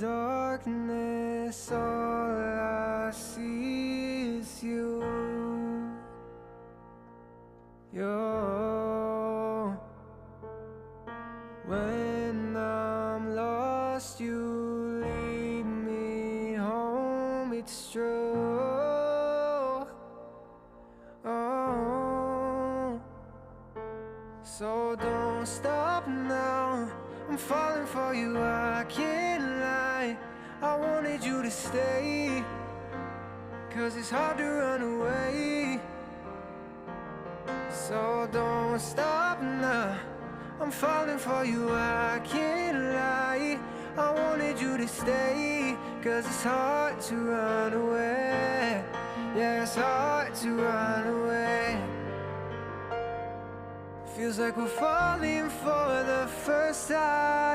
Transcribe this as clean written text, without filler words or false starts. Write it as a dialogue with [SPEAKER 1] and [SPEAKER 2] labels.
[SPEAKER 1] darkness, all I see is you. When I'm lost, you lead me home, it's true. Oh, so don't stop now, I'm falling for you, I can't lie. I wanted you to stay, 'cause it's hard to run away. So don't stop now, I'm falling for you, I can't lie. I wanted you to stay, 'cause it's hard to run away. Yeah, it's hard to run away. Feels like we're falling for the first time.